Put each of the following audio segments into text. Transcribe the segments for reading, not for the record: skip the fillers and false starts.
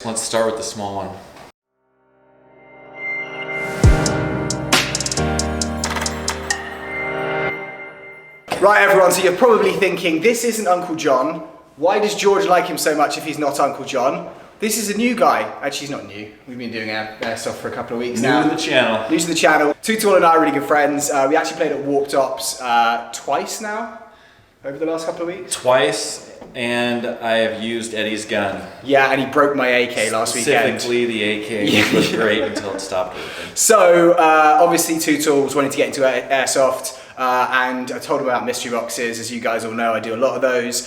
Let's start with the small one. Right everyone, so you're probably thinking, this isn't Uncle John. Why does George like him so much if he's not Uncle John? This is a new guy. Actually, he's not new. We've been doing Airsoft for a couple of weeks now. New to the channel. New to the channel. Tutul and I are really good friends. We actually played at Warped Ops twice now, over the last couple of weeks. Twice, and I have used Eddie's gun. Yeah, and he broke my AK last weekend. Specifically the AK, which was great until it stopped working. So, obviously Tutul was wanting to get into Airsoft. And I told him about mystery boxes. As you guys all know, I do a lot of those.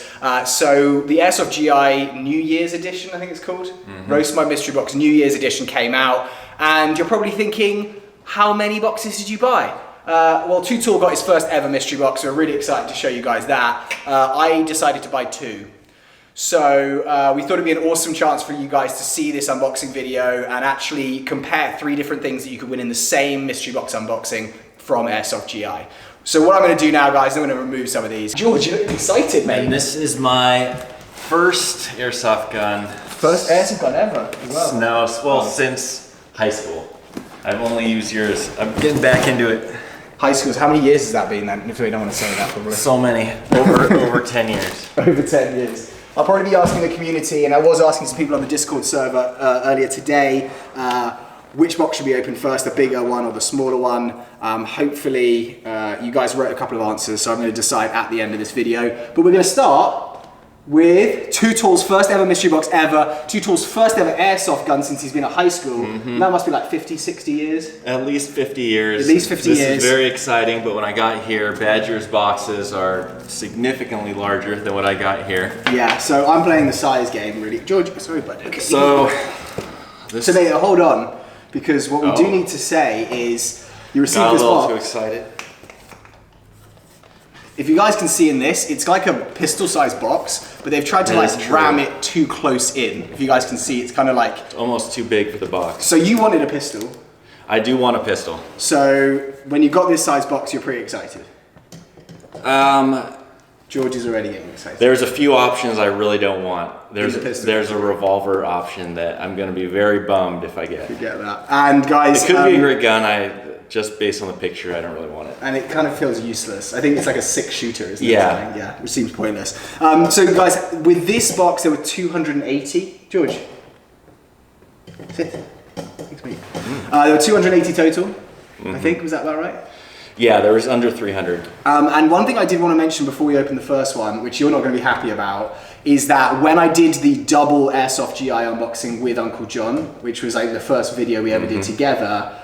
So the Airsoft GI New Year's Edition, I think it's called, Roast My Mystery Box New Year's Edition came out. And you're probably thinking, how many boxes did you buy? Well, Tutul got his first ever mystery box, so we're really excited to show you guys that. I decided to buy 2. So we thought it'd be an awesome chance for you guys to see this unboxing video and actually compare 3 different things that you could win in the same mystery box unboxing from Airsoft GI. So what I'm going to do now, guys, I'm going to remove some of these. George, you look excited, mate. And this is my first airsoft gun. First airsoft gun ever? Wow. Well, since high school. I've only used yours. I'm getting back into it. High school, how many years has that been then? If we don't want to say that, probably. So many. Over 10 years. Over 10 years. I'll probably be asking the community, and I was asking some people on the Discord server earlier today, which box should be opened first, the bigger one or the smaller one? Hopefully you guys wrote a couple of answers, so I'm going to decide at the end of this video. But we're going to start with Tutul's first ever mystery box ever, Tutul's first ever airsoft gun since he's been at high school. That must be like 50, 60 years? At least 50 years. At least 50 years. This is very exciting, but when I got here, Badger's boxes are significantly larger than what I got here. Yeah, so I'm playing the size game, really. George, sorry, bud. Okay. So mate, hold on. Because what we do need to say is, you received this box. Too excited. If you guys can see in this, it's like a pistol-sized box, but they've tried to like ram it too close in. If you guys can see, it's kind of like... It's almost too big for the box. So you wanted a pistol. I do want a pistol. So when you got this size box, you're pretty excited. George is already getting excited. There's a few options I really don't want. There's a revolver option that I'm going to be very bummed if I get. Forget that. And guys, it could be a great gun. Just based on the picture, I don't really want it. And it kind of feels useless. I think it's like a 6-shooter, isn't it? Yeah. Yeah, which seems pointless. So guys, with this box, there were 280. George, sit. Thanks, mate. There were 280 total. I think, was that about right? Yeah, there was under 300. And one thing I did want to mention before we open the first one, which you're not going to be happy about, is that when I did the double Airsoft GI unboxing with Uncle John, which was like the first video we ever did together,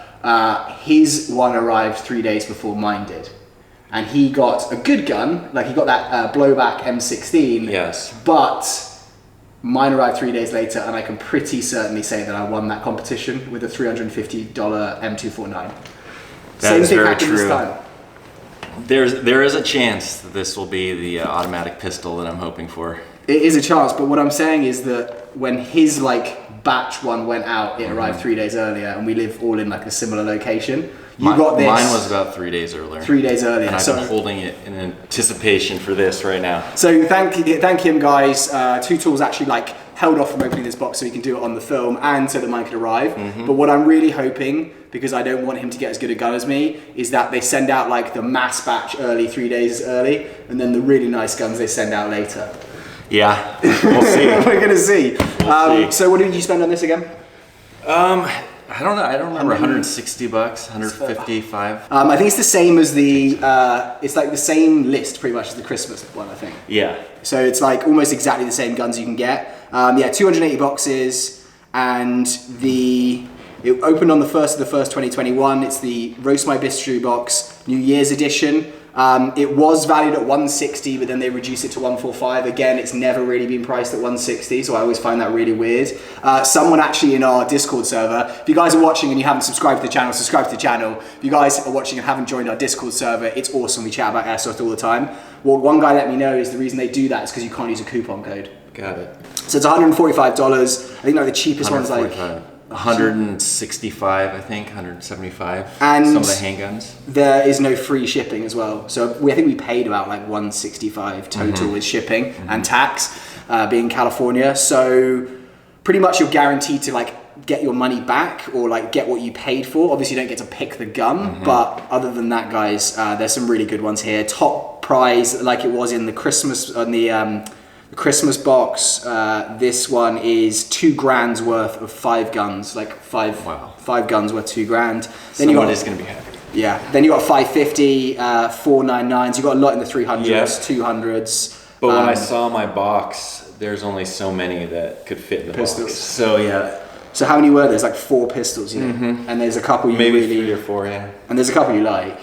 his one arrived 3 days before mine did. And he got a good gun, like he got that blowback M16. Yes. But mine arrived 3 days later, and I can pretty certainly say that I won that competition with a $350 M249. That is very true. This time. There is a chance that this will be the automatic pistol that I'm hoping for. It is a chance, but what I'm saying is that when his like batch one went out, it arrived 3 days earlier, and we live all in like a similar location. Got this. Mine was about 3 days earlier. 3 days earlier. And I've been holding it in anticipation for this right now. So thank him, guys. Tutul's actually like held off from opening this box so he can do it on the film and so that mine could arrive. But what I'm really hoping, because I don't want him to get as good a gun as me, is that they send out like the mass batch early, 3 days early, and then the really nice guns they send out later. Yeah, we'll see. We're gonna see. We'll see. So what did you spend on this again? I don't know. I don't remember. 160 bucks, 155. I think it's the same as the. It's like the same list pretty much as the Christmas one, I think. Yeah. So it's like almost exactly the same guns you can get. Yeah, 280 boxes, and it opened on the 1st of the 1st, 2021. It's the Roast My Mystery Box New Year's Edition. It was valued at 160, but then they reduced it to 145. Again, it's never really been priced at 160, so I always find that really weird. Someone actually in our Discord server, if you guys are watching and you haven't subscribed to the channel, subscribe to the channel. If you guys are watching and haven't joined our Discord server, it's awesome. We chat about Airsoft all the time. Well, one guy let me know is the reason they do that is because you can't use a coupon code. Got it. So it's $145. I think like the cheapest one's like 165, I think, 175. And some of the handguns. There is no free shipping as well. So I think we paid about like 165 total with shipping and tax, being California. So pretty much you're guaranteed to like get your money back or like get what you paid for. Obviously you don't get to pick the gun, but other than that, guys, there's some really good ones here. Top prize, like it was in the Christmas, on the Christmas box. This one is $2,000 worth of 5 guns, like five guns worth $2,000. Then Someone is gonna be happy. Yeah, then you got 550, 499s. You got a lot in the 300s, 200s. But when I saw my box, there's only so many that could fit in the Pistols. box. So yeah. So how many were there? There's like 4 pistols, you know? And there's a couple you Maybe really... 3 or 4, yeah. And there's a couple you like.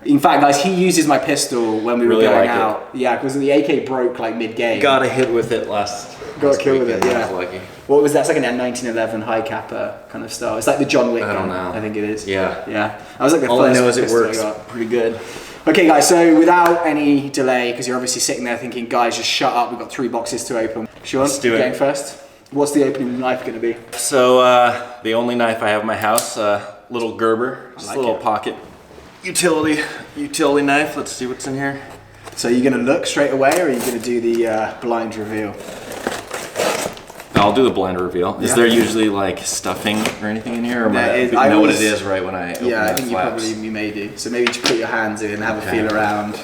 In fact, guys, he uses my pistol when we were Really going like out. Yeah, because the AK broke like mid-game. Got a hit with it last Kill with it, weekend. yeah. I was lucky. What was that? It's like an 1911 high capper kind of style. It's like the John Wick I don't gun, know. I think it is. Yeah. Yeah. I was like the All I first know is it pistol I works got. pretty good. Okay, guys, so without any delay, because you're obviously sitting there thinking, guys, just shut up, we've got 3 boxes to open. Sean, Let's do it. going first. What's the opening knife going to be? So the only knife I have in my house, little Gerber, just like a little it. pocket utility knife. Let's see what's in here. So are you going to look straight away, or are you going to do the blind reveal? I'll do the blind reveal. Is Yeah. there usually like stuffing or anything in here, or There is. I I know what always- it is right when I open Yeah, I that think flaps. you may do. So maybe just put your hands in and have a Okay. feel around.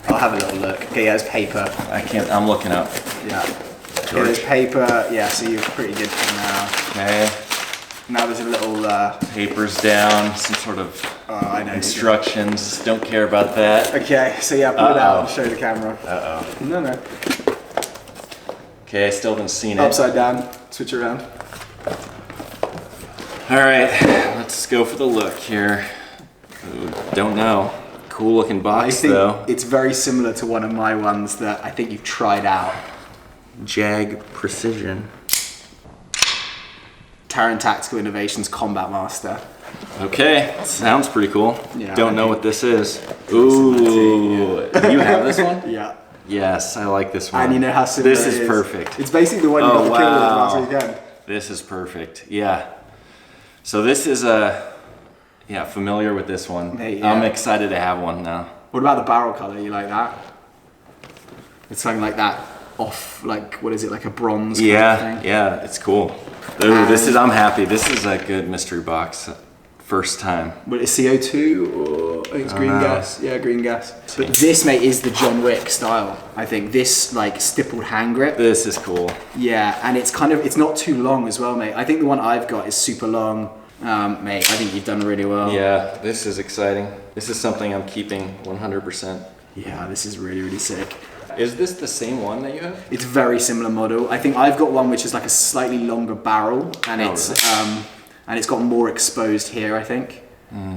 I'll have a little look. Okay, yeah, there's paper. I can't. I'm looking up. Yeah. Okay, there's paper. Yeah, so you're pretty good for now. Okay. Now there's a little. Papers down. Some sort of I know. instructions. Don't care about that. Okay, so yeah, pull it out and show the camera. No. Okay, I still haven't seen it. Upside down. Switch around. All right, let's go for the look here. Ooh, don't know. Cool looking I box think though. it's very similar to one of my ones that I think you've tried out. Jag Precision. Terran Tactical Innovations Combat Master. Okay, sounds pretty cool. Yeah, Don't I know think- what this is. Ooh, you have this one? Yeah. Yes, I like this one. And you know how similar This it is perfect. It's basically the one you Oh, got killed with wow. last weekend. This is perfect. Yeah. So this is a familiar with this one. Hey, yeah. I'm excited to have one now. What about the barrel color? You like that? It's something like that off, like, what is it, like a bronze kind of Yeah, thing? yeah, it's cool. Ooh, I'm happy. This is a good mystery box. First time. But it's CO2 or I think it's green know. gas. Yeah, green gas. But this, mate, is the John Wick style. I think this like stippled hand grip. This is cool. Yeah, and it's not too long as well, mate. I think the one I've got is super long. Mate, I think you've done really well. Yeah, this is exciting. This is something I'm keeping 100%. Yeah, this is really, really sick. Is this the same one that you have? It's very similar model. I think I've got one which is like a slightly longer barrel, and it's got more exposed here, I think.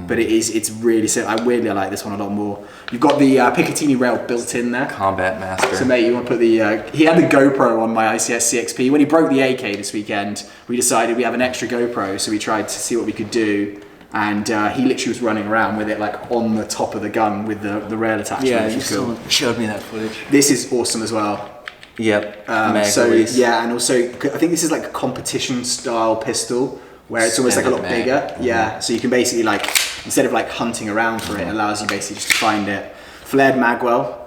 But it's really sick. I like this one a lot more. You've got the Picatinny rail built in there. Combat Master. So mate, you want to put the, he had the GoPro on my ICS CXP. When he broke the AK this weekend, we decided we have an extra GoPro, so we tried to see what we could do. And he literally was running around with it like on the top of the gun with the rail attachment. yeah, which you is cool. still showed me that footage. This is awesome as well. Yep. mag So release. yeah, and also I think this is like a competition style pistol where it's almost like a lot Standard mag. bigger. Yeah, so you can basically like, instead of like hunting around for it, it allows you basically just to find it. Flared magwell.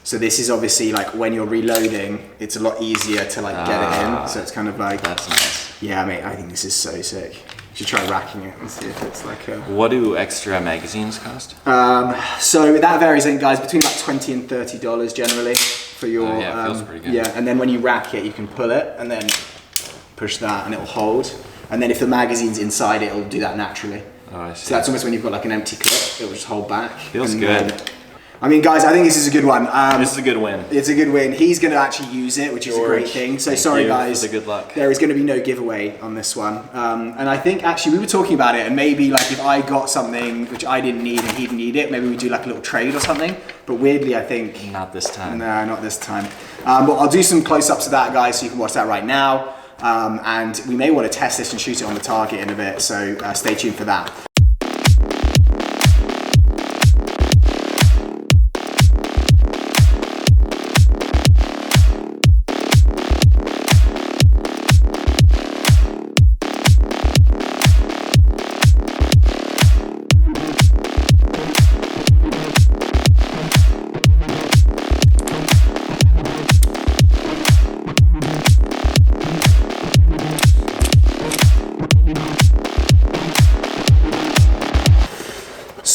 So this is obviously like when you're reloading, it's a lot easier to like get it in. So it's kind of like, That's nice. yeah, mate, I think this is so sick. You should try racking it and see if it's like a... What do extra magazines cost? So that varies, I think, guys, between about $20 and $30 generally for your... Oh, yeah, it feels pretty good. Yeah, and then when you rack it, you can pull it and then push that and it'll hold. And then if the magazine's inside it, it'll do that naturally. Oh, I see. So that's almost when you've got like an empty clip, it'll just hold back. Feels And good. then- I mean, guys, I think this is a good one. This is a good win. It's a good win. He's going to actually use it, which is a great George, thing. So thank sorry, you for guys. the good luck. There is going to be no giveaway on this one. And I think actually we were talking about it, and maybe like if I got something which I didn't need and he didn't need it, maybe we do like a little trade or something. But weirdly, I think Not this time. no, not this time. But I'll do some close-ups of that, guys, so you can watch that right now. And we may want to test this and shoot it on the target in a bit. So stay tuned for that.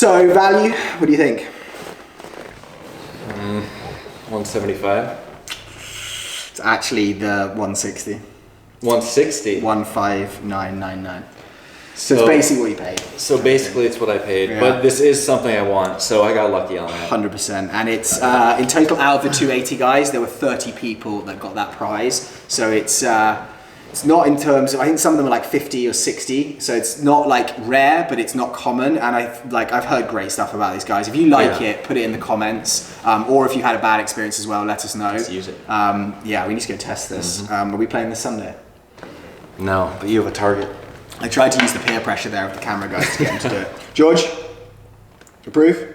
So value, what do you think? 175. It's actually the 160. 160. 15999. So it's basically what you paid. So basically it's what I paid, but this is something I want, so I got lucky on that. 100%. And it's in total out of the 280 guys, there were 30 people that got that prize. So it's not in terms of, I think some of them are like 50 or 60. So it's not like rare, but it's not common. And I've heard great stuff about these guys. If you like it, put it in the comments. Or if you had a bad experience as well, let us know. Let's use it. Yeah, we need to go test this. Are we playing this Sunday? No, but you have a target. I tried to use the peer pressure there of the camera guys to get him to do it. George, approve?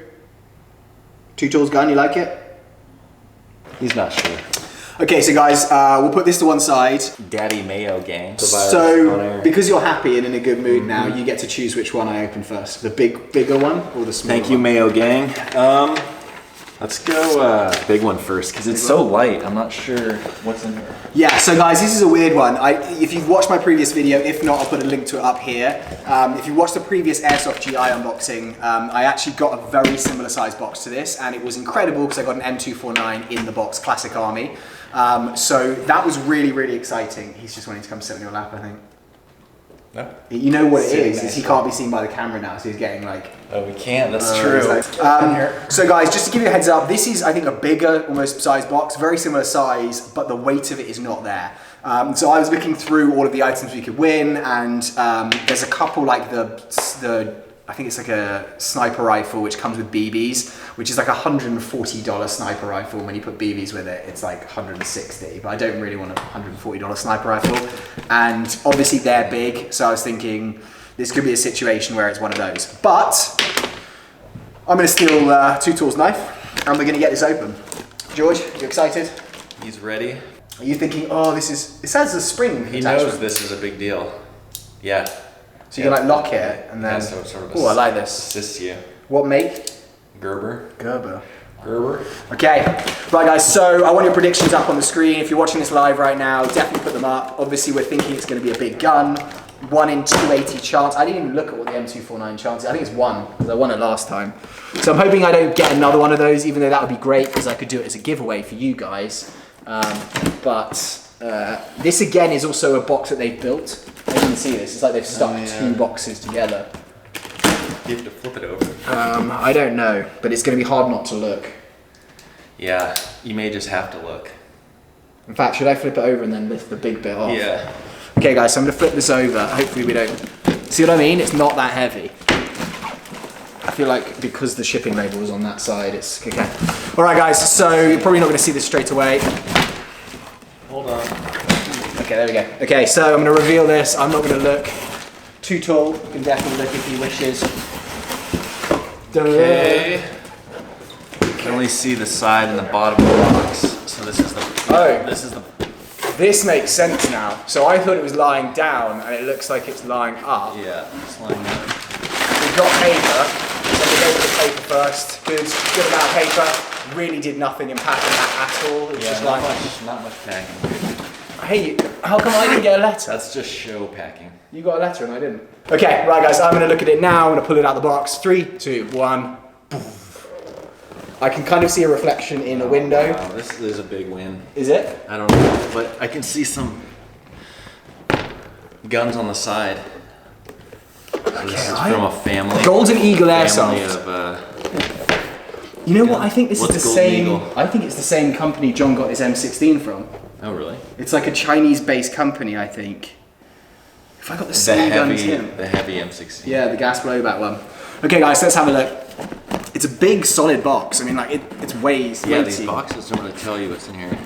2 tools gun, you like it? He's not sure. Okay, so guys, we'll put this to one side. Daddy Mayo gang. So, because you're happy and in a good mood now, you get to choose which one I open first. The bigger one or the smaller one? Thank you, Mayo gang. Let's go big one first, because it's so light. I'm not sure what's in here. Yeah, so guys, this is a weird one. If you've watched my previous video, if not, I'll put a link to it up here. If you watched the previous Airsoft GI unboxing, I actually got a very similar size box to this, and it was incredible because I got an M249 in the box, Classic Army. So that was really, really exciting. He's just wanting to come sit on your lap, I think. No. You know what it is he can't be seen by the camera now, so he's getting like... Oh, we can't, that's true. So guys, just to give you a heads up, this is, I think, a bigger, almost size box, very similar size, but the weight of it is not there. So I was looking through all of the items we could win, and there's a couple like I think it's like a sniper rifle which comes with BBs, which is like $140 sniper rifle. When you put BBs with it, it's like $160, but I don't really want a $140 sniper rifle. And obviously they're big, so I was thinking this could be a situation where it's one of those. But I'm gonna steal 2 tools knife, and we're gonna get this open. George, you excited? He's ready. Are you thinking, oh, it says a spring He attachment. knows this is a big deal. Yeah. So you can like lock it and then, so it sort of oh, I like this. Assists you. What make? Gerber. Okay, right guys, so I want your predictions up on the screen. If you're watching this live right now, definitely put them up. Obviously we're thinking it's going to be a big gun. 1 in 280 chance. I didn't even look at what the M249 chance is. I think it's 1, because I won it last time. So I'm hoping I don't get another one of those, even though that would be great, because I could do it as a giveaway for you guys. This again is also a box that they've built. You can see this, it's like they've stuck 2 boxes together. You have to flip it over. I don't know, but it's going to be hard not to look. Yeah, you may just have to look. In fact, should I flip it over and then lift the big bit off? Yeah. Okay guys, so I'm going to flip this over. Hopefully we don't... See what I mean? It's not that heavy. I feel like because the shipping label is on that side, it's... Okay. Alright guys, so you're probably not going to see this straight away. Hold on. Okay, there we go. Okay, so I'm going to reveal this. I'm not going to look too tall. You can definitely look if he wishes. Okay. You can only see the side and the bottom of the box. So this is the... This makes sense now. So I thought it was lying down, and it looks like it's lying up. Yeah, it's lying down. We've got paper. So I'm going to go with the paper first. Good amount of paper. Really did nothing in packing that at all. It's just not like... not much packing. Hey, how come I didn't get a letter? That's just show packing. You got a letter and I didn't. Okay, right guys, I'm going to look at it now. I'm going to pull it out of the box. 3, 2, 1. I can kind of see a reflection in a window. Wow, this is a big win. Is it? I don't know, but I can see some guns on the side. This is from a family. Golden Eagle family Airsoft. Of, you know what? I think this is the Golden same. Eagle? I think it's the same company John got his M16 from. oh, really? It's like a Chinese-based company, I think. If I got the same gun as him. The heavy M16. Yeah, the gas blowback one. Okay, guys, let's have a look. It's a big, solid box. I mean, like it's weighty. Yeah, these boxes don't really tell you what's in here.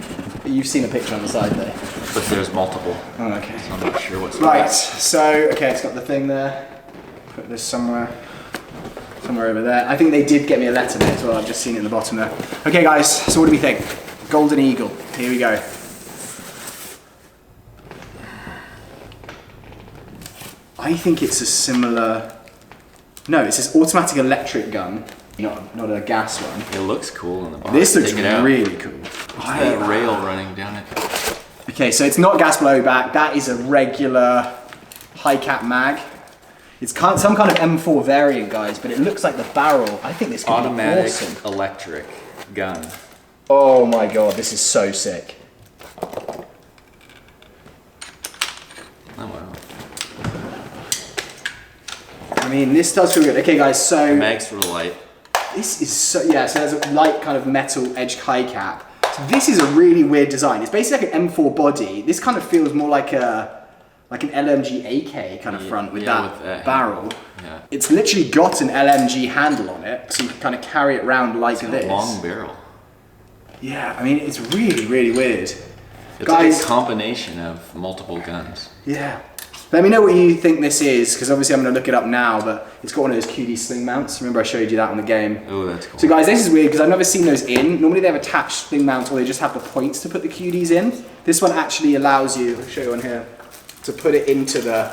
You've seen a picture on the side there. But there's multiple. Oh, okay. So I'm not sure what's Right. So, okay, it's got the thing there. Put this somewhere over there. I think they did get me a letter there as well. I've just seen it in the bottom there. Okay, guys. So, what do we think? Golden Eagle. Here we go. I think it's a similar. No, it's this automatic electric gun. Not a gas one. It looks cool in the box. This looks really cool. What's that rail running down it? Okay, so it's not gas blowback. That is a regular high cap mag. It's some kind of M4 variant, guys, but it looks like the barrel. I think this could Automatic be awesome. electric gun. Oh my god, this is so sick. Oh wow. I mean, this does feel good. Okay, guys, so Mag's really light. this is so, yeah, so there's a light kind of metal edged high cap. So this is a really weird design. It's basically like an M4 body. This kind of feels more like an LMG AK kind of front with that barrel. Yeah. It's literally got an LMG handle on it, so you can kind of carry it around like this. A long barrel. Yeah, I mean, it's really, really weird. It's Guys, like a combination of multiple guns. yeah. Let me know what you think this is, because obviously I'm going to look it up now, but it's got one of those QD sling mounts. Remember I showed you that on the game? Oh, that's cool. So guys, this is weird, because I've never seen those in. Normally they have attached sling mounts, or they just have the points to put the QDs in. This one actually allows you, I'll show you on here, to put it into the...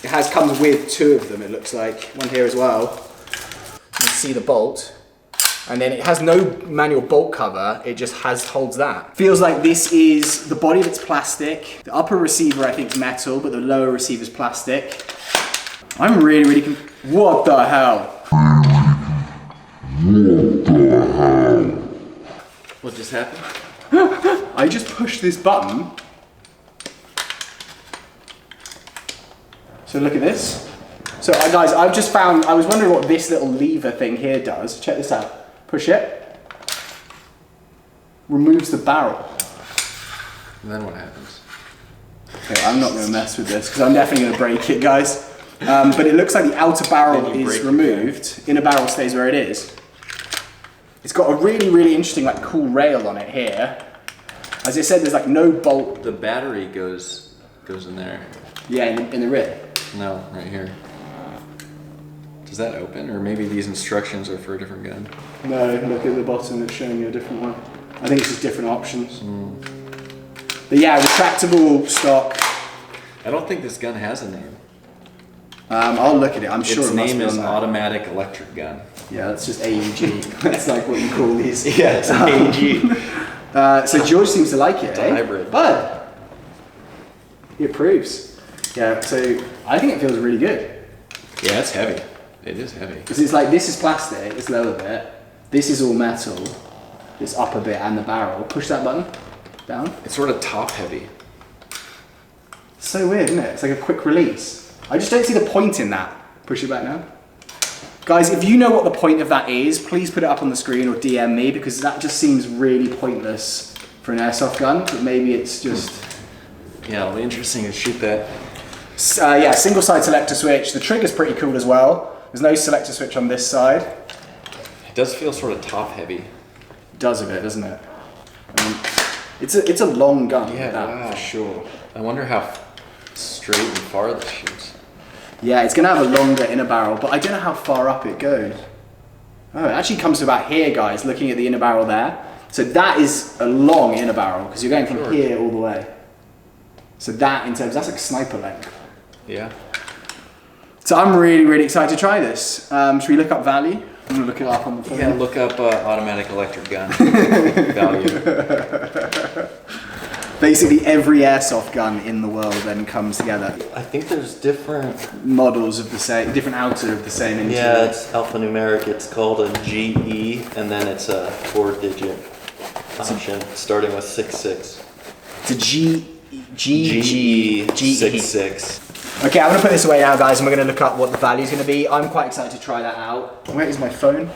It comes with two of them, it looks like. One here as well. You can see the bolt. And then it has no manual bolt cover, it just holds that. Feels like this is, the body of it's plastic. The upper receiver I think is metal, but the lower receiver is plastic. I'm really what the hell? What just happened? I just pushed this button. So look at this. So guys, I've just found, I was wondering what this little lever thing here does. Check this out. Push it. Removes the barrel. And then what happens? Okay, I'm not going to mess with this because I'm definitely going to break it, guys. But it looks like the outer barrel is removed. Inner barrel stays where it is. It's got a really interesting, like, cool rail on it here. As I said, there's like no bolt. The battery goes in there. Yeah, in the rear. No, right here. Does that open? Or maybe these instructions are for a different gun? No, look at the bottom, it's showing you a different one. I think it's just different options. But yeah, retractable stock. I don't think this gun has a name. I'll look at it, I'm sure Its it must name be is on there. Automatic Electric Gun. Yeah, that's just AEG. That's like what you call these. Yeah, it's AEG. So George seems to like it, It's eh? a hybrid. But he approves. Yeah, so I think it feels really good. Yeah, it's heavy. It is heavy. Because it's like, this is plastic, this lower bit. This is all metal. This upper bit and the barrel. Push that button down. It's sort of top heavy. So weird, isn't it? It's like a quick release. I just don't see the point in that. Push it back now. Guys, if you know what the point of that is, please put it up on the screen or DM me, because that just seems really pointless for an airsoft gun, but maybe it's just... Yeah, it'll be interesting to shoot that. Yeah, single side selector switch. The trigger's pretty cool as well. There's no selector switch on this side. It does feel sort of top heavy. It does a bit, doesn't it? I mean, it's a long gun, Yeah, that, wow. for sure. I wonder how straight and far this shoots. Yeah, it's going to have a longer inner barrel, but I don't know how far up it goes. Oh, it actually comes to about here, guys, looking at the inner barrel there. So that is a long inner barrel, because you're going from here all the way. So that, in terms, that's like sniper length. Yeah. So I'm really excited to try this. Should we look up value? I'm going to look it up on the phone. Yeah, look up automatic electric gun value. Basically every airsoft gun in the world then comes together. I think there's different Models of the same, different outer of the same interior. Yeah, it's alphanumeric. It's called a GE, and then it's a 4-digit option, starting with 66. It's a GE 66. Okay, I'm gonna put this away now, guys, and we're gonna look up what the value is gonna be. I'm quite excited to try that out. Where is my phone?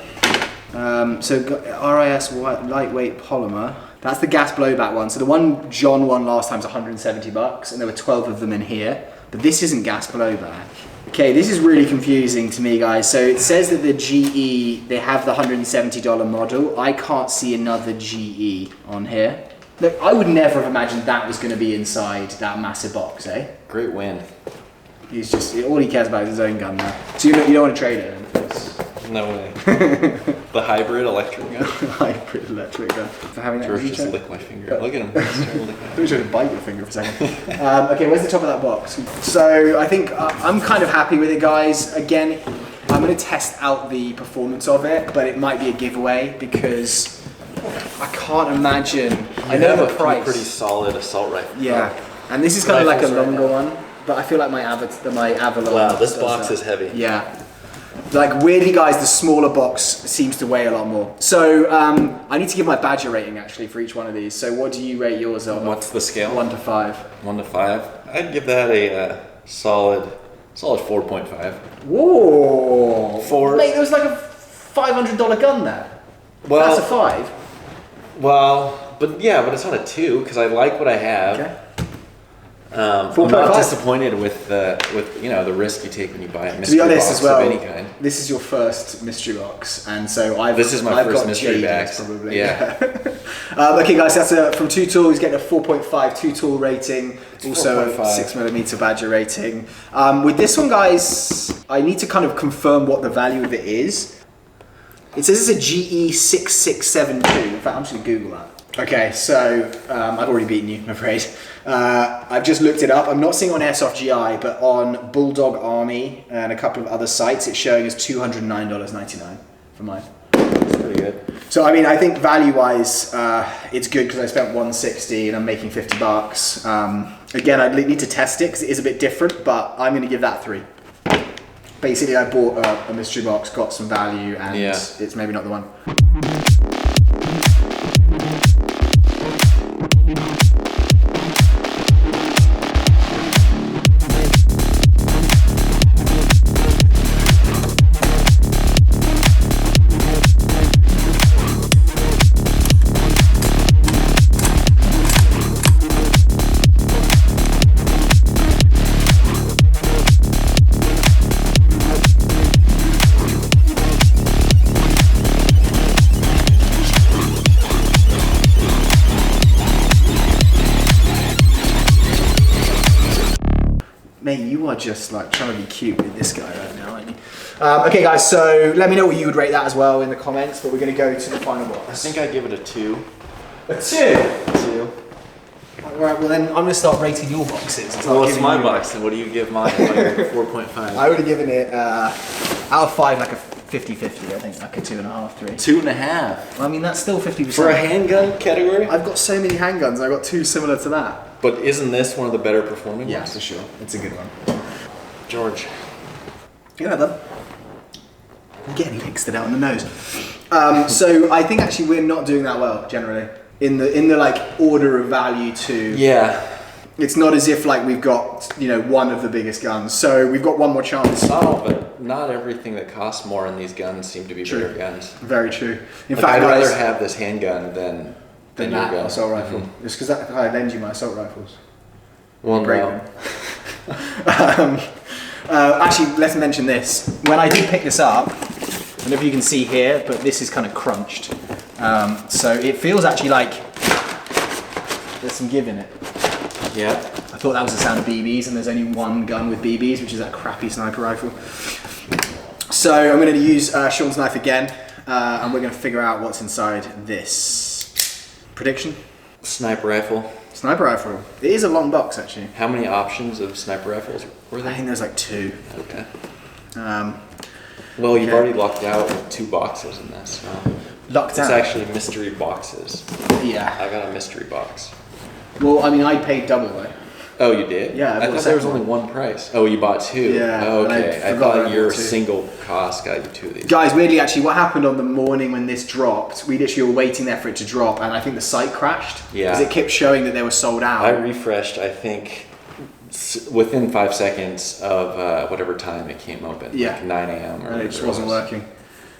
So RIS lightweight polymer. That's the gas blowback one. So the one John won last time was 170 bucks, and there were 12 of them in here. But this isn't gas blowback. Okay, this is really confusing to me, guys. So it says that the GE, they have the $170 model. I can't see another GE on here. Look, I would never have imagined that was going to be inside that massive box, eh? Great win. He's just, all he cares about is his own gun now. So you don't want to trade it? No way. The hybrid electric gun. Hybrid electric gun. For having that George easy just check? licked my finger. Look at him. He's trying to lick my I was trying to bite your finger for a second. Okay, where's the top of that box? So I think I'm kind of happy with it, guys. Again, I'm going to test out the performance of it, but it might be a giveaway because I can't imagine. I know the price. Pretty solid assault rifle. Yeah, and this is kind of like a longer one. but I feel like my Avalon. Wow, this does box that. is heavy. Yeah. Like weirdly, guys, the smaller box seems to weigh a lot more. So I need to give my Badger rating actually for each one of these. So what do you rate yours on? What's the scale? 1 to 5. 1 to 5. I'd give that a solid 4.5. Whoa! Four. Mate, there was like a $500 gun there. Well, That's a 5. Well, but it's on a 2 because I like what I have. Okay. I'm 4.5. not disappointed with the risk you take when you buy a To mystery be honest, box as well, of any kind. this is your first mystery box, and so This is my I've first got mystery jaded, box. probably. Yeah. Okay, guys, that's from 2 Tool. He's getting a 4.5 2 Tool rating, also a 4.5. 6mm Badger rating. With this one, guys, I need to kind of confirm what the value of it is. It says it's a GE 6672. In fact, I'm just gonna Google that. Okay, so I've already beaten you, I'm afraid. I've just looked it up. I'm not seeing it on Airsoft GI, but on Bulldog Army and a couple of other sites, it's showing as $209.99 for mine. That's pretty good. So I mean, I think value-wise, it's good because I spent $160 and I'm making $50. Again, I'd need to test it because it is a bit different, but I'm going to give that 3. Basically, I bought a mystery box, got some value, and it's maybe not the one. Mate, you are just like trying to be cute with this guy right now, aren't you? Okay, guys, so let me know what you would rate that as well in the comments, but we're going to go to the final box. I think I'd give it a 2. A 2? 2. Alright, well then I'm going to start rating your boxes. Well, it's my box, and what do you give mine? Like 4.5. I would have given it out of 5 like a 50-50, I think, like a 2.5, 3. 2.5. I mean, that's still 50%. For a handgun category? I've got so many handguns, I've got 2 similar to that. But isn't this one of the better performing Yeah, ones? for sure. It's a good one. George. You know them. Again, he mixed it out on the nose. So I think actually we're not doing that well generally in the like order of value to. Yeah. It's not as if like we've got one of the biggest guns. So we've got one more chance. Oh, but not everything that costs more in these guns seem to be better guns. Very true. In Like, fact, I'd guys, rather have this handgun than your that gun. assault rifle. Just because I lend you my assault rifles. Well, Break no. them. Actually, let's mention this. When I did pick this up, I don't know if you can see here, but this is kind of crunched. So it feels actually like there's some give in it. Yeah. I thought that was the sound of BBs, and there's only one gun with BBs, which is that crappy sniper rifle. So I'm going to use Sean's knife again, and we're going to figure out what's inside this. Prediction? Sniper rifle. Sniper rifle. It is a long box, actually. How many options of sniper rifles were I there? think there's like 2. Okay. Um, Well, you've Okay. already lucked out with 2 boxes in this. So. locked It's out. actually mystery boxes. Yeah. I got a mystery box. Well, I mean, I paid double though. Oh, you did? Yeah, I I bought thought a there was second only one price. Oh, you bought 2. Yeah, Oh, and I okay. I forgot I thought bought your 2. single cost got you 2 of these. Guys, weirdly, actually, what happened on the morning when this dropped, we literally were waiting there for it to drop, and I think the site crashed. Yeah. Because it kept showing that they were sold out. I refreshed, I think, within 5 seconds of whatever time it came open. Yeah. Like 9 a.m. or and it just whatever wasn't was. working.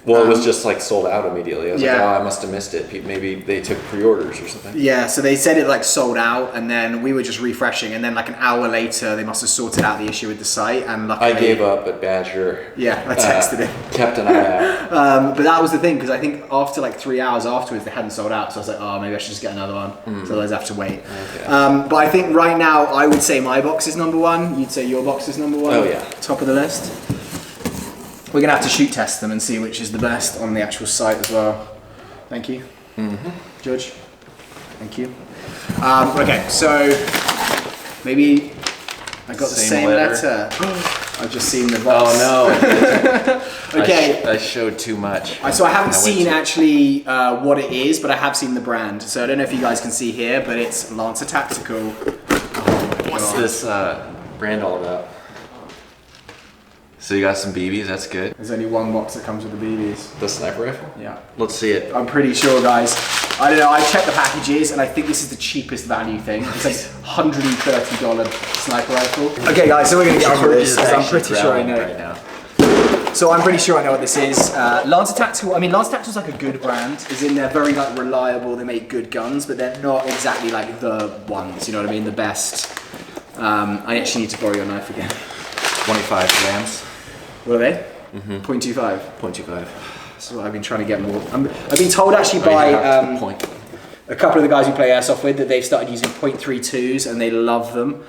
Well, it was just like sold out immediately. I was Yeah. like, oh, I must have missed it. Maybe they took pre-orders or something. Yeah, so they said it like sold out, and then we were just refreshing, and then like an hour later, they must have sorted out the issue with the site, and luckily... I gave up at Badger. Yeah, I texted him. Kept an eye out. But that was the thing, because I think after like 3 hours afterwards, they hadn't sold out, so I was like, oh, maybe I should just get another one, so otherwise I have to wait. Okay. But I think right now, I would say my box is number 1, you'd say your box is number 1. Oh, yeah. Top of the list. We're going to have to shoot test them and see which is the best on the actual site as well. Thank you. Judge. Thank you. Okay, so maybe I got the same letter. I've just seen the box. Oh no. Okay. I showed too much. So I haven't went seen too- actually what it is, but I have seen the brand. So I don't know if you guys can see here, but it's Lancer Tactical. What's this? brand all about? So you got some BBs, that's good. There's only one box that comes with the BBs. The sniper rifle? Yeah. Let's see it. I'm pretty sure, guys. I don't know, I checked the packages and I think this is the cheapest value thing. It's like $130 sniper rifle. Okay guys, so we're gonna get on with this because I'm pretty sure I know. Right now. So I'm pretty sure I know what this is. Lancer Tactical, I mean Lancer Tactical's like a good brand, as in they're very like reliable, they make good guns, but they're not exactly like the ones, you know what I mean, the best. I actually need to borrow your knife again. 25 grams. What are they? 0.25. 0.25. So I've been trying to get more. I've been told actually by a couple of the guys who play Airsoft with that they've started using 0.32s and they love them.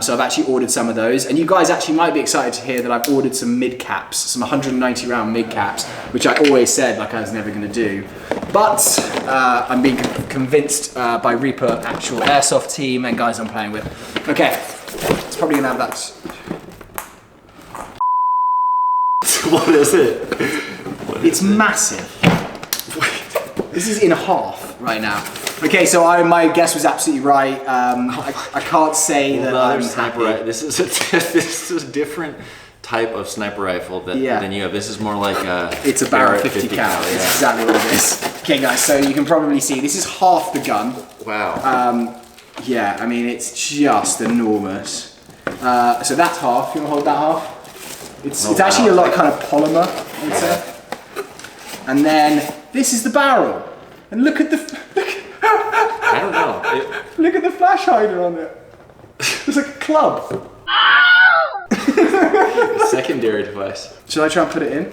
So I've actually ordered some of those. And you guys actually might be excited to hear that I've ordered some mid caps, some 190 round mid caps, which I always said like I was never going to do. But I'm being convinced by Reaper, actual Airsoft team and guys I'm playing with. Okay, it's probably going to have that. What is it? It's massive. This is in half right now. Okay, so my guess was absolutely right. I can't say that I'm sniper happy. This is a different type of sniper rifle than you have. This is more like a. It's a Barrett 50 cal. It's exactly what it is. Okay, guys. So you can probably see this is half the gun. Wow. Yeah, I mean it's just enormous. So that's half. You want to hold that half? It's actually a lot kind of polymer, I'd say. And then this is the barrel. And look at the I don't know. look at the flash hider on it. It's like a club. Secondary device. Should I try and put it in?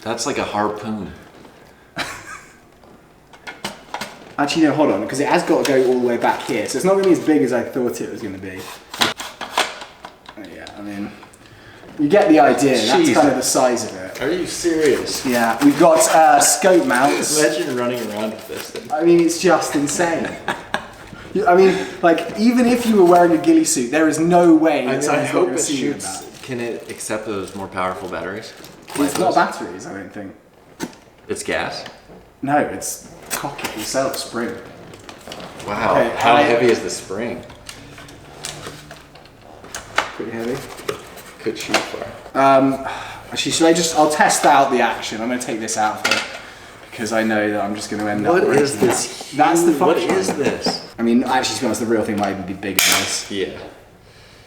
That's like a harpoon. Actually, no, hold on, because it has got to go all the way back here. So it's not going to be as big as I thought it was going to be. Yeah, I mean, you get the idea. That's kind of the size of it. Are you serious? Yeah, we've got scope mounts. Imagine running around with this thing. I mean, it's just insane. I mean, like, even if you were wearing a ghillie suit, there is no way that someone's not going to see you in that. Can it accept those more powerful batteries? It's not batteries, I don't think. It's gas? No, it's cock itself, spring. Wow. Okay, how heavy is the spring? Pretty heavy. Could shoot far. Actually, should I just, I'll test out the action. I'm going to take this out for, because I know that I'm just going to end up. What is this? That's the What function. is this? I mean, actually, to be honest, the real thing might even be bigger than this. Yeah.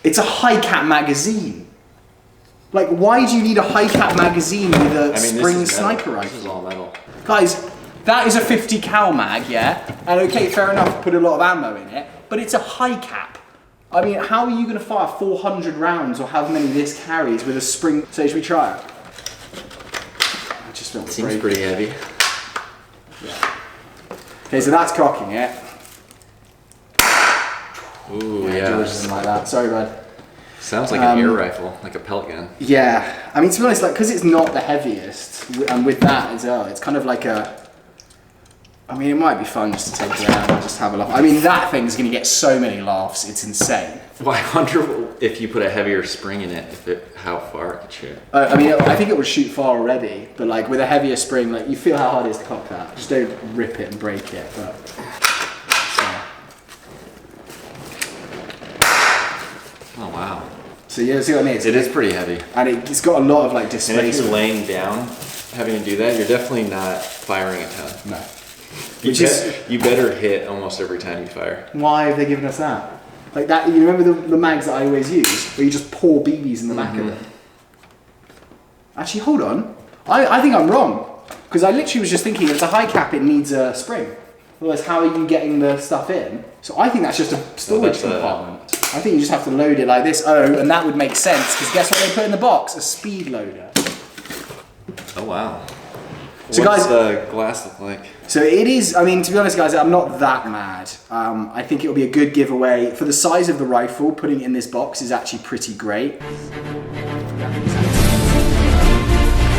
It's a high cap magazine. Like, why do you need a high cap magazine with a spring sniper rifle? This is all metal. Guys, that is a 50 cal mag, yeah? And okay, fair enough, put a lot of ammo in it, but it's a high cap. I mean, how are you going to fire 400 rounds or however many this carries with a spring? So should we try it? I just felt Seems pretty heavy. Yeah. Okay, so that's cocking it. Ooh, Yeah. Like that. Sorry, bud. Sounds like an air rifle, like a pellet gun. Yeah, I mean, to be honest, like, because it's not the heaviest, and with that as well, it's kind of like a. I mean, it might be fun just to take it out and just have a laugh. I mean, that thing's going to get so many laughs, it's insane. Well, I wonder if you put a heavier spring in it, how far it could shoot. I mean, I think it would shoot far already, but like with a heavier spring, like you feel how hard it is to cock that. Just don't rip it and break it. But Oh wow! So yeah, see what I mean? It is pretty heavy, and it's got a lot of like and displacement. if you're laying down, having to do that, you're definitely not firing a ton. No. You better hit almost every time you fire. Why have they given us that? Like that, you remember the mags that I always use, where you just pour BBs in the back of them? Actually, hold on. I think I'm wrong. Because I literally was just thinking, if it's a high cap, it needs a spring. Otherwise, how are you getting the stuff in? So I think that's just a storage compartment. I think you just have to load it like this. Oh, and that would make sense, because guess what they put in the box? A speed loader. Oh wow! So What's guys, the glass look like? So it is, I mean, to be honest guys, I'm not that mad. I think it'll be a good giveaway. For the size of the rifle, putting it in this box is actually pretty great.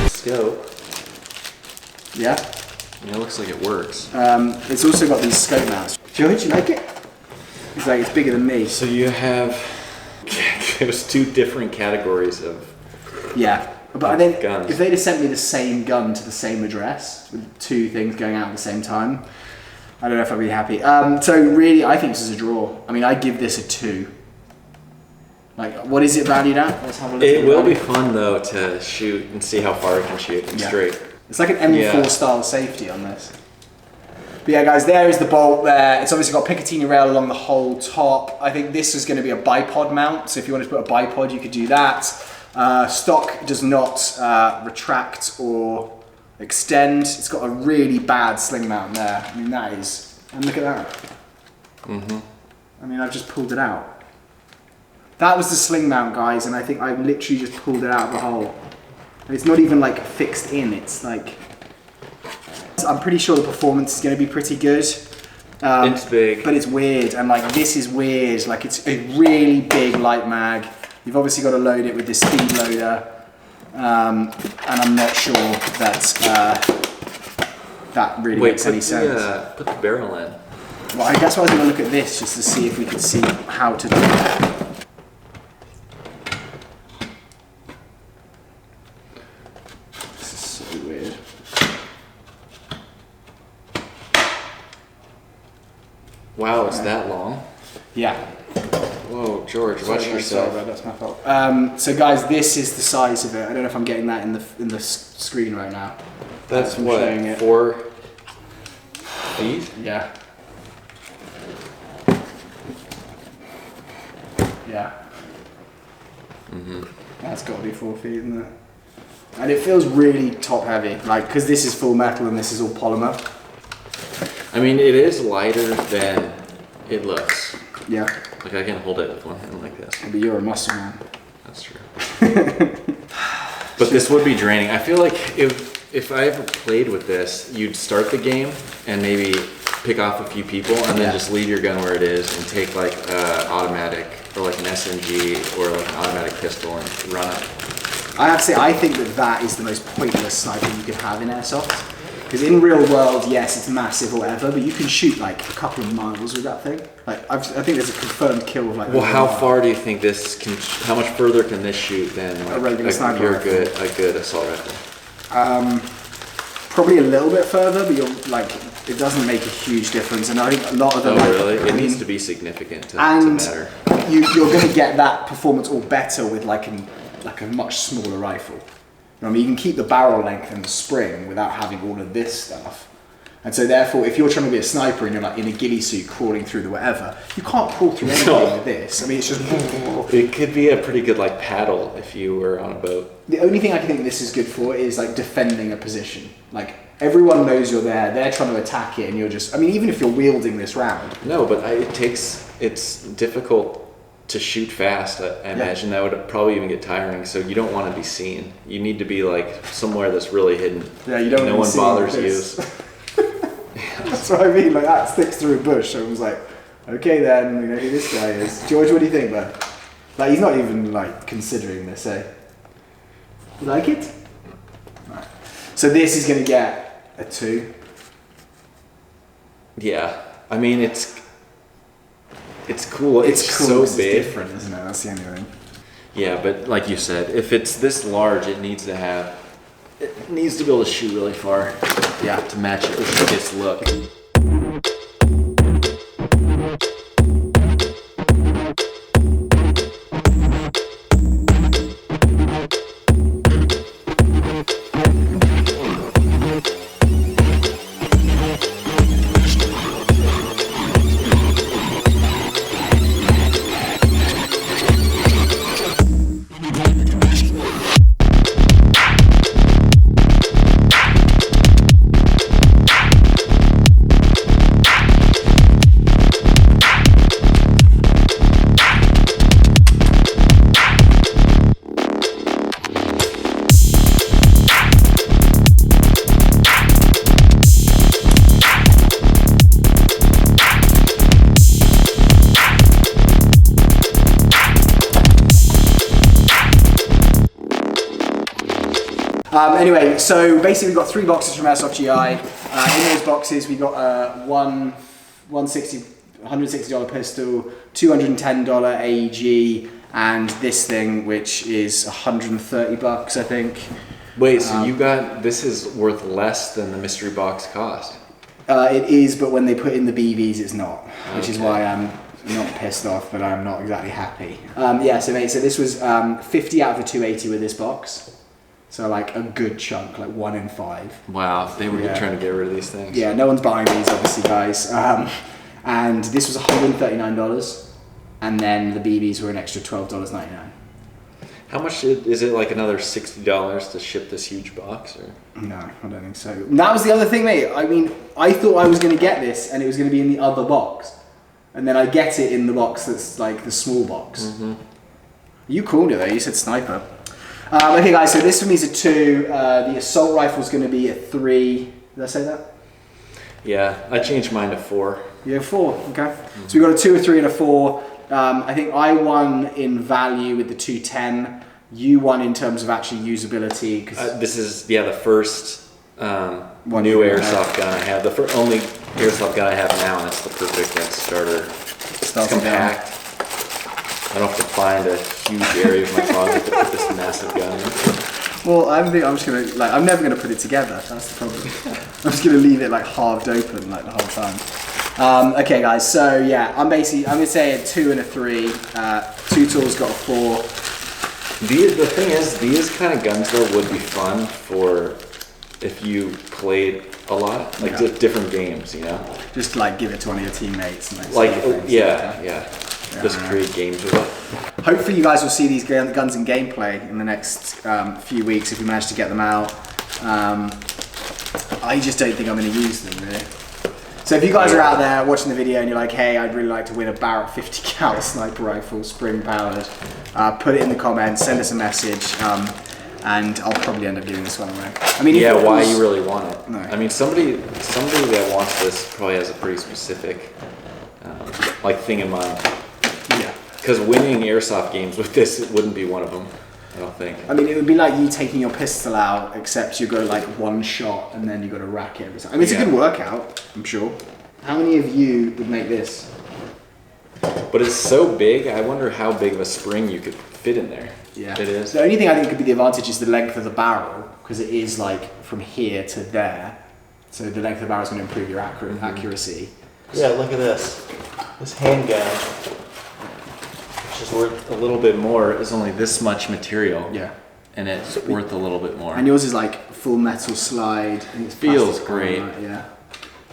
Scope. Yeah? It looks like it works. It's also got these scope mounts. Do you like it? It's like, it's bigger than me. So you have, there's two different categories of. Yeah. But then, guns. if they'd have sent me the same gun to the same address, with two things going out at the same time, I don't know if I'd be happy. So really, I think this is a draw. I mean, I'd give this a 2. Like, what is it valued at? Let's have a look. It will be fun though to shoot and see how far it can shoot straight. It's like an M4 style safety on this. But yeah, guys, there is the bolt there. It's obviously got Picatinny rail along the whole top. I think this is going to be a bipod mount, so if you wanted to put a bipod, you could do that. Stock does not retract or extend. It's got a really bad sling mount there. I mean, that is, and look at that. I mean, I've just pulled it out. That was the sling mount, guys, and I think I literally just pulled it out of the hole. And it's not even like fixed in, it's like, I'm pretty sure the performance is going to be pretty good. It's big. But it's weird, and like this is weird. Like it's a really big light mag. You've obviously got to load it with this speed loader. And I'm not sure that that really makes any sense. Put the barrel in. Well, I guess I was going to look at this just to see if we could see how to do that. This is so weird. Wow, it's that long? Yeah. Whoa, George, watch yourself. Sorry, that's my fault. So guys, this is the size of it. I don't know if I'm getting that in the screen right now. That's I'm what, showing it. 4 feet? Yeah. Yeah. That's got to be 4 feet, isn't it? And it feels really top heavy, like, because this is full metal and this is all polymer. I mean, it is lighter than it looks. Yeah. Like I can hold it with one hand like this. But you're a muscle man. That's true. But this would be draining. I feel like if I ever played with this, you'd start the game and maybe pick off a few people and then just leave your gun where it is and take like automatic or like an SMG or like an automatic pistol and run it. I have to say, I think that is the most pointless sniping you could have in Airsoft. Because in real world, yes, it's massive or whatever, but you can shoot like a couple of miles with that thing. Like, I think there's a confirmed kill of like. Well, how far do you think this can? How much further can this shoot than like, a regular sniper rifle? A good assault rifle? Probably a little bit further, but you're like, it doesn't make a huge difference. And I think a lot of them. Oh, really? It needs to be significant to matter. You're going to get that performance all better with like a much smaller rifle. I mean, you can keep the barrel length and the spring without having all of this stuff. And so therefore, if you're trying to be a sniper and you're like in a ghillie suit crawling through the whatever, you can't crawl through anything with this. I mean, it's just... It could be a pretty good like paddle if you were on a boat. The only thing I can think this is good for is like defending a position. Like, everyone knows you're there, they're trying to attack it, and you're just... I mean, even if you're wielding this round. No, but it's difficult to shoot fast. I imagine that would probably even get tiring, so you don't want to be seen. You need to be like somewhere that's really hidden. Yeah, you don't. No one bothers you. That's what I mean. Like that sticks through a bush. So I was like, okay, then we know who this guy is. George, what do you think, man? Like he's not even like considering this, eh? You like it? Right. So this is going to get a 2. Yeah, I mean it's cool. It's cool. So It's big. different, isn't it? That's the only thing. Yeah, but like you said, if it's this large, it needs to be able to shoot really far. Yeah, to match it with its look. Anyway, so basically we got 3 boxes from Airsoft GI. In those boxes we got $160 pistol, $210 AEG, and this thing which is $130, I think. Wait, so this is worth less than the mystery box cost? It is, but when they put in the BVs, it's not, which is why I'm not pissed off, but I'm not exactly happy. Yeah, so mate, so this was 50 out of the 280 with this box. So like a good chunk, like 1 in 5. Wow, they were trying to get rid of these things. Yeah, no one's buying these, obviously, guys. And this was $139, and then the BBs were an extra $12.99. How much is it? Like another $60 to ship this huge box? Or? No, I don't think so. And that was the other thing, mate. I mean, I thought I was going to get this, and it was going to be in the other box, and then I get it in the box that's like the small box. Mm-hmm. You called it though. You said sniper. Okay, guys. So this for me is a 2. The assault rifle is going to be a 3. Did I say that? Yeah, I changed mine to 4. You have 4. Okay. Mm-hmm. So we got a 2, a 3, and a 4. I think I won in value with the 210. You won in terms of actually usability. Cause this is the first new airsoft gun I have. The only airsoft gun I have now, and it's the perfect like starter. It's compact. I don't have to find a huge area of my closet to put this massive gun in. Well, I'm just gonna I'm never gonna put it together. That's the problem. I'm just gonna leave it like halved open like the whole time. Okay, guys. So yeah, I'm gonna say a 2 and a 3. 2 tools got a 4. The thing is, these kind of guns though would be fun for if you played a lot, like different games, you know. Just like give it to one of your teammates. And yeah. Just create games with it. Hopefully you guys will see these guns in gameplay in the next few weeks if we manage to get them out. I just don't think I'm going to use them really. So if you guys are out there watching the video and you're like, hey, I'd really like to win a Barrett 50 cal sniper rifle, spring powered, put it in the comments, send us a message, and I'll probably end up giving this one away. I mean, why you really want it? No. I mean, somebody that wants this probably has a pretty specific thing in mind. Yeah. Because winning airsoft games with this wouldn't be one of them, I don't think. I mean, it would be like you taking your pistol out, except you go like one shot and then you got to rack it every time. I mean, it's a good workout, I'm sure. How many of you would make this? But it's so big, I wonder how big of a spring you could fit in there. Yeah. It is. The only thing I think could be the advantage is the length of the barrel, because it is like from here to there. So the length of the barrel is going to improve your accuracy. Yeah, look at this. This handgun, which is worth a little bit more, is only this much material. Yeah. And it's worth a little bit more. And yours is like full metal slide. And it feels great. Yeah.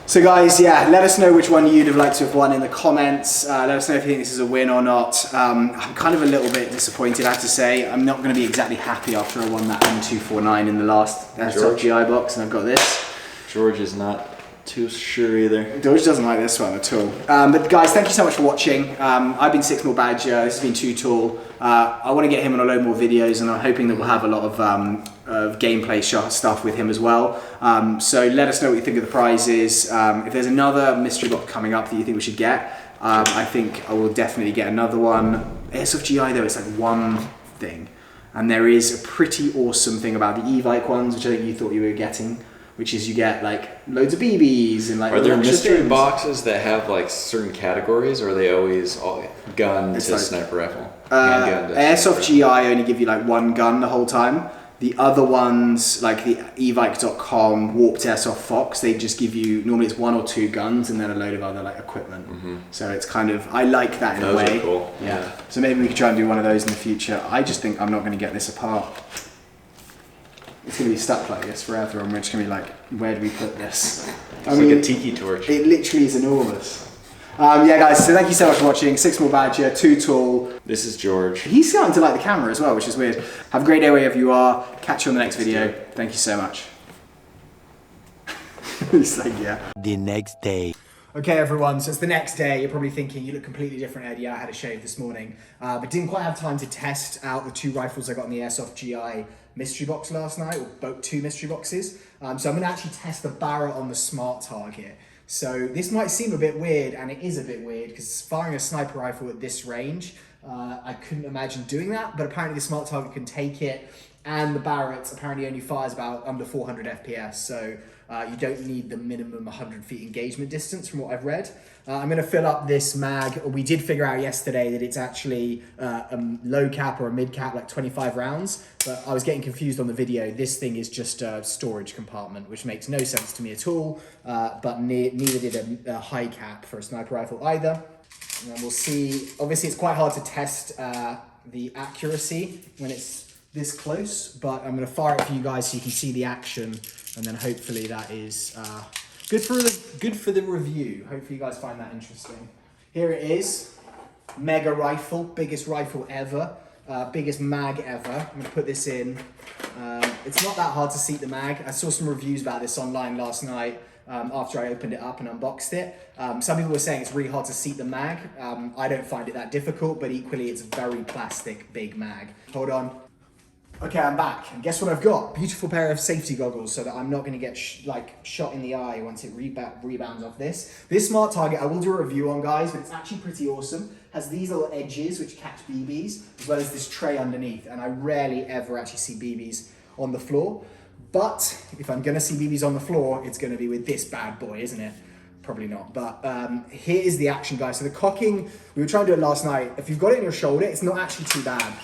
So guys, yeah, let us know which one you'd have liked to have won in the comments. Let us know if you think this is a win or not. I'm kind of a little bit disappointed, I have to say. I'm not going to be exactly happy after I won that M249 in the last Airsoft GI box, and I've got this. George is not too sure either. George doesn't like this one at all. But guys, thank you so much for watching. I've been Six More Badger. This has been Too Tall. I want to get him on a load more videos, and I'm hoping that we'll have a lot of gameplay stuff with him as well. So let us know what you think of the prizes. If there's another mystery box coming up that you think we should get, I think I will definitely get another one. Airsoft GI though, it's like one thing. And there is a pretty awesome thing about the e-Vike ones, which I think you thought you were getting, which is you get like loads of BBs and like. Are there mystery boxes that have like certain categories, or are they always all gun to sniper rifle? Airsoft GI only give you like one gun the whole time. The other ones, like the evike.com, Warped Airsoft Fox, they just give you, normally it's 1 or 2 guns and then a load of other like equipment. Mm-hmm. So it's kind of, I like that in a way. Those are cool. Yeah. So maybe we could try and do one of those in the future. I just think I'm not going to get this apart. It's going to be stuck like this forever, and we're just going to be like, where do we put this? It's like a tiki torch. It literally is enormous. Yeah, guys, so thank you so much for watching. Six More Badger, Too Tall. This is George. He's starting to like the camera as well, which is weird. Have a great day wherever you are. Catch you on the next video. Thank you so much. He's like, yeah. The next day. Okay, everyone, so it's the next day. You're probably thinking, you look completely different, Eddie. I had a shave this morning, but didn't quite have time to test out the 2 rifles I got in the Airsoft GI mystery box last night, or 2 mystery boxes. So I'm going to actually test the barrel on the smart target. So this might seem a bit weird, and it is a bit weird, because firing a sniper rifle at this range, I couldn't imagine doing that, but apparently the smart target can take it, and the Barrett apparently only fires about under 400 FPS, so you don't need the minimum 100 feet engagement distance from what I've read. I'm going to fill up this mag. We did figure out yesterday that it's actually a low cap or a mid cap, like 25 rounds, but I was getting confused on the video. This thing is just a storage compartment, which makes no sense to me at all, but neither did a high cap for a sniper rifle either. And then we'll see, obviously it's quite hard to test the accuracy when it's this close, but I'm gonna fire it for you guys so you can see the action, and then hopefully that is good for the review. Hopefully you guys find that interesting. Here it is, mega rifle, biggest rifle ever, biggest mag ever. I'm gonna put this in. It's not that hard to seat the mag. I saw some reviews about this online last night after I opened it up and unboxed it. Some people were saying it's really hard to seat the mag. I don't find it that difficult, but equally it's a very plastic, big mag. Hold on. Okay, I'm back. And guess what I've got? Beautiful pair of safety goggles so that I'm not gonna get shot in the eye once it rebounds off this. This smart target, I will do a review on, guys, but it's actually pretty awesome. Has these little edges which catch BBs, as well as this tray underneath. And I rarely ever actually see BBs on the floor. But if I'm gonna see BBs on the floor, it's gonna be with this bad boy, isn't it? Probably not, but here is the action, guys. So the cocking, we were trying to do it last night. If you've got it in your shoulder, it's not actually too bad.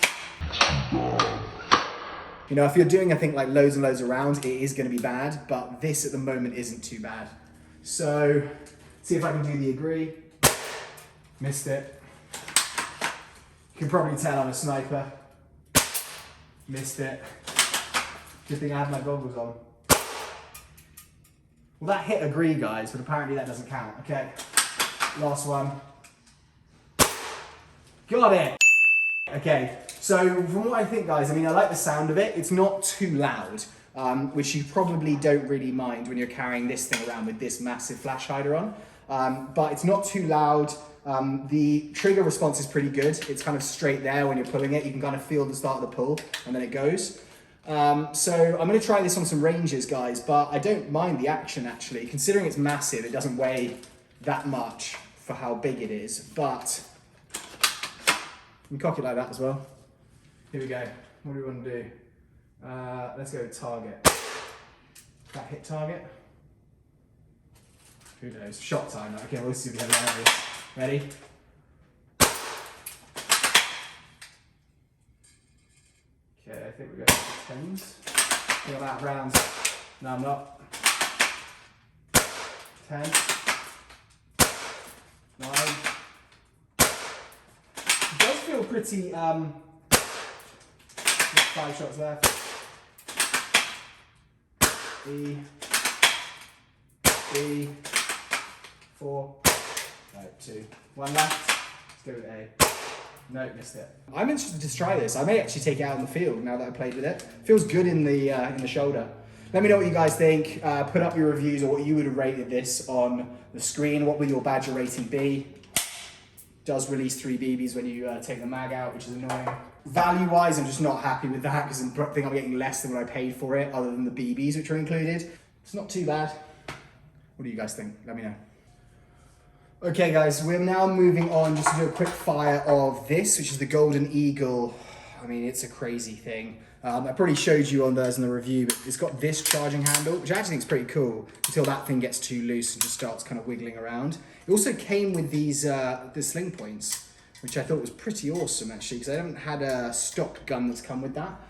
You know, if you're doing, I think, like loads and loads of rounds, it is going to be bad, but this at the moment isn't too bad. So, see if I can do the agree. Missed it. You can probably tell I'm a sniper. Missed it. Good thing I have my goggles on. Well, that hit agree, guys, but apparently that doesn't count. Okay, last one. Got it. Okay, so from what I think, guys, I mean, I like the sound of it. It's not too loud, which you probably don't really mind when you're carrying this thing around with this massive flash hider on. But it's not too loud. The trigger response is pretty good. It's kind of straight there when you're pulling it. You can kind of feel the start of the pull, and then it goes. So I'm going to try this on some ranges, guys, but I don't mind the action, actually. Considering it's massive, it doesn't weigh that much for how big it is, but you can cock it like that as well. Here we go. What do we want to do? Let's go with target. That hit target? Who knows? Shot time. Okay, we'll see if we have that. Ready? Okay, I think we're going for tens. Feel that rounds. No, I'm not. 10. 9. It does feel pretty, 5 shots left. 3, 4, no, 2, 1 left. Let's go with A. No, missed it. I'm interested to try this. I may actually take it out in the field now that I played with it. Feels good in the shoulder. Let me know what you guys think. Put up your reviews or what you would have rated this on the screen. What would your Badger rating be? Does release 3 BBs when you take the mag out, which is annoying. Value-wise, I'm just not happy with that because I think I'm getting less than what I paid for it, other than the BBs which are included. It's not too bad. What do you guys think? Let me know. Okay, guys, we're now moving on just to do a quick fire of this, which is the Golden Eagle. I mean, it's a crazy thing. I probably showed you on those in the review, but it's got this charging handle, which I actually think is pretty cool, until that thing gets too loose and just starts kind of wiggling around. It also came with these the sling points, which I thought was pretty awesome, actually, because I haven't had a stock gun that's come with that.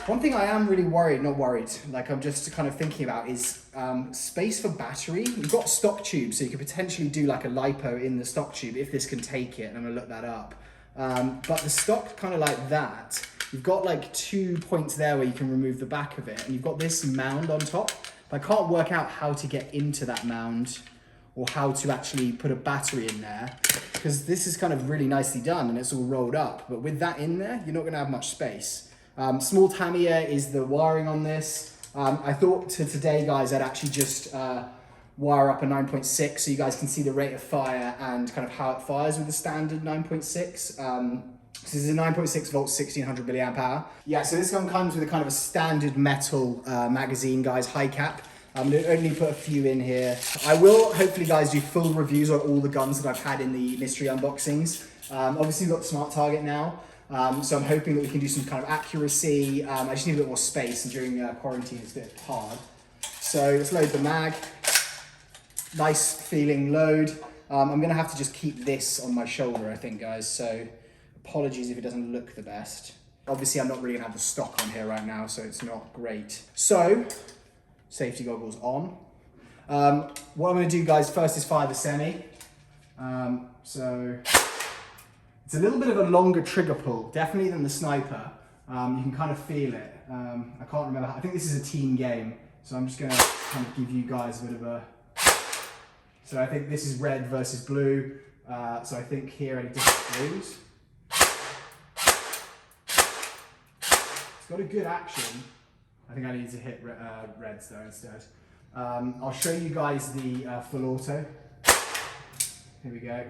One thing I am really like I'm just kind of thinking about is space for battery. You've got stock tubes, so you could potentially do like a lipo in the stock tube if this can take it, and I'm gonna look that up. But the stock kind of like that, you've got like 2 points there where you can remove the back of it, and you've got this mound on top. But I can't work out how to get into that mound or how to actually put a battery in there, because this is kind of really nicely done and it's all rolled up. But with that in there, you're not gonna have much space. Small Tamiya is the wiring on this. I thought today, guys, I'd actually just wire up a 9.6 so you guys can see the rate of fire and kind of how it fires with the standard 9.6. This is a 9.6 volt, 1600 milliamp hour. Yeah, so this one comes with a kind of a standard metal magazine, guys, high cap. I'm gonna only put a few in here. I will hopefully, guys, do full reviews on all the guns that I've had in the mystery unboxings. Obviously we've got the smart target now. So I'm hoping that we can do some kind of accuracy. I just need a bit more space, and during quarantine it's a bit hard. So let's load the mag. Nice feeling load. I'm gonna have to just keep this on my shoulder, I think, guys. So apologies if it doesn't look the best. Obviously I'm not really gonna have the stock on here right now, so it's not great. So, safety goggles on. What I'm gonna do, guys, first is fire the semi. So it's a little bit of a longer trigger pull, definitely than the sniper. You can kind of feel it. I can't remember. I think this is a team game, so I'm just going to kind of give you guys a bit of a... So I think this is red versus blue. So I think here any different blues. It's got a good action. I think I need to hit reds though instead. I'll show you guys the full auto. Here we go.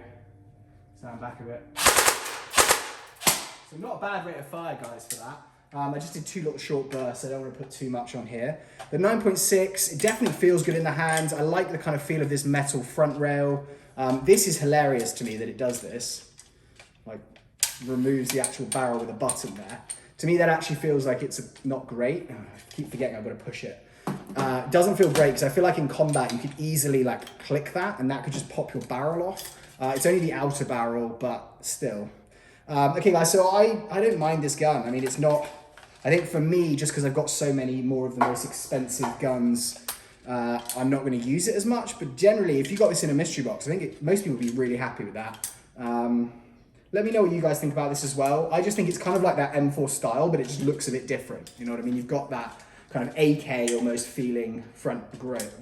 Stand back a bit. So not a bad rate of fire, guys, for that. I just did 2 little short bursts. I don't want to put too much on here. The 9.6, it definitely feels good in the hands. I like the kind of feel of this metal front rail. This is hilarious to me that it does this. Like, removes the actual barrel with a button there. To me, that actually feels like it's not great. I keep forgetting I've got to push it. It doesn't feel great because I feel like in combat you could easily like click that and that could just pop your barrel off. It's only the outer barrel, but still. Okay guys, so I don't mind this gun. I mean, it's not, I think for me, just because I've got so many more of the most expensive guns, I'm not going to use it as much, but generally, if you got this in a mystery box, I think most people would be really happy with that. Let me know what you guys think about this as well. I just think it's kind of like that M4 style, but it just looks a bit different. You know what I mean? You've got that kind of AK almost feeling front grip.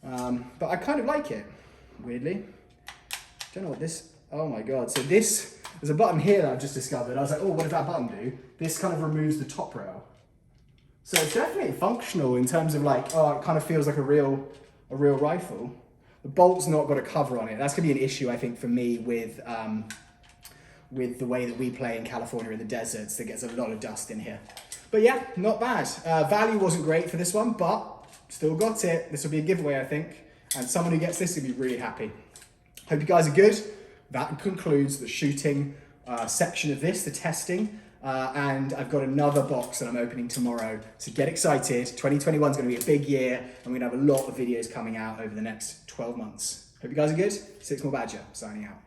But I kind of like it, weirdly. Don't know what this, oh my God. So there's a button here that I've just discovered. I was like, oh, what does that button do? This kind of removes the top rail. So it's definitely functional in terms of like, oh, it kind of feels like a real rifle. The bolt's not got a cover on it. That's gonna be an issue, I think, for me with the way that we play in California in the deserts. That gets a lot of dust in here. But yeah, not bad. Value wasn't great for this one, but still got it. This will be a giveaway, I think. And someone who gets this will be really happy. Hope you guys are good. That concludes the shooting section of this, the testing. And I've got another box that I'm opening tomorrow. So get excited. 2021 is going to be a big year, and we're going to have a lot of videos coming out over the next 12 months. Hope you guys are good. Six More Badger, signing out.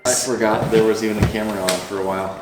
I forgot there was even a camera on for a while.